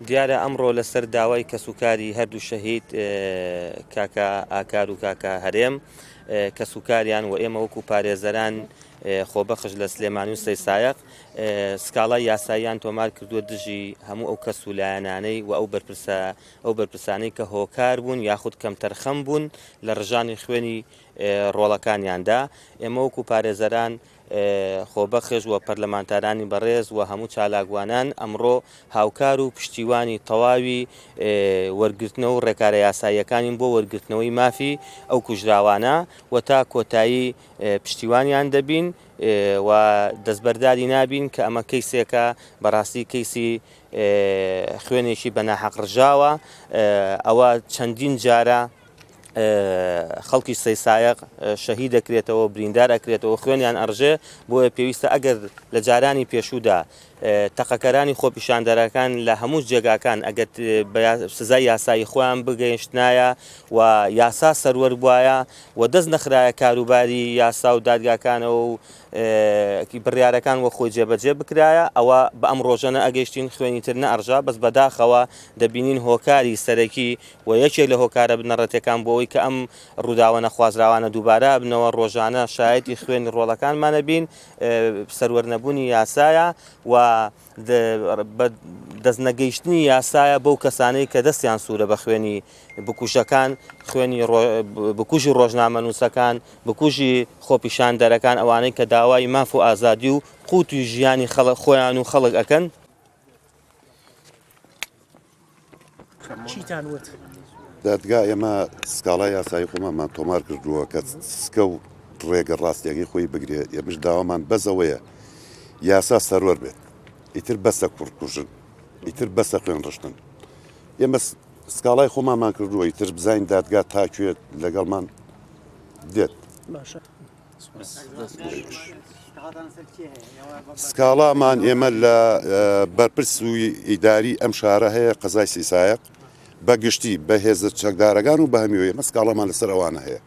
دیارە ئەمڕۆ لەسەر داوای کەسوکاری هەردوو شەهید کاکە ئاکار و کاکە هەرێم کەسوکاریان و ئێمە وەکو پارێزەران خۆبەخش لە سلێمانی و سەیسایەق سکاڵای یاساییان تۆمار کردووە دژی هەموو ئەو کەس و لایەنانەی و ئەو بەرپرسانەی کە هۆکار بوون یاخود کەم تەرخەم بوون لە ڕژانی خوێنی ڕۆڵەکانیاندا. ئێمە وەکو پارێزەران خۆبەخش و پەرلەمانتارانی بەڕێز و هەموو چالاکوانان ئەمڕۆ هاوکار و پشتیوانی تەواوی وەرگرتنەوە و ڕێکارە یاساییەکانین بۆ وەرگرتنەوەی مافی ئەو کوژراوانە و تا کۆتایی پشتیوانیان دەبین و دەستبەرداری نابین کە ئەمە کەیسێکە بەڕاستی کەیسی خوێنێکی بەناحەق ڕژاوە. ئەوە چەندین جارە خەڵکی سەیسایەق شەهید دەکرێتەوە بریندار ئەکرێتەوە خوێنیان ئەڕژێ بۆیە پێویستە ئەگەر لە جارانی پێشوودا تەقەکەرانی خۆپیشاندەرەکان لە هەموو جێگاکان ئەگەر سزای یاسایی خۆیان بگەیشتنایە و یاسا سەروەر بواە و دەست نەخرایە کاروباری یاسا و دادگاکانەوە و بڕیارەکان وە خۆی جێبەجێ بکرایە ئەوە بە ئەم ڕۆژەنە ئەگەیشتین خوێنی تر نەئەڕژا بەس بەداخەوە دەبینین هۆکاری سەرەکی و یەکێک لە هۆکارە بنەڕەتەکان بۆەوەی کە ئەم ڕووداوە نەخوازراوانە دووبارە بنەوە ڕۆژانە شایەتی خوێنی ڕۆڵەکانمانە بین سەروەرنەبوونی یاسایە و دەستنەگەیشتنی یاسایە بەو کەسانەی کە دەستیان سوورە بە خوێنی بکوژەکان خوێنی بکوژی ڕۆژنامە نووسەکان بکوژی خۆپیشاندەرەکان ئەوانەی کە داوای ماف و ئازادی و قووتی ژیانی خۆیان و خەڵک ئەکەن. دادگا ئێمە سکاڵای یاسایی خۆمانمان تۆمار کردووە کە سکە و ڕێگە ڕاستیەکەی خۆی بگرێت. ئێمەش داوامان بەزەوەیە یاسا سەروەر بێت، ئیتر بەسە کوڕکوژن، ئیتر بەسە خوێن ڕشتن. ئێمە سکاڵای خۆمانمان کردووە ئیتر بزانین دادگا تاکوێت لەگەڵمان دێت. سکاڵامان ئێمە لە بەرپرسووی ئیداری ئەم شارە هەیە قەزای سەیسایەق بەگشتی بە هێزە چەکدارەکان و بە هەمیەوە ئێمە سکاڵامان لەسەر ئەوانە هەیە.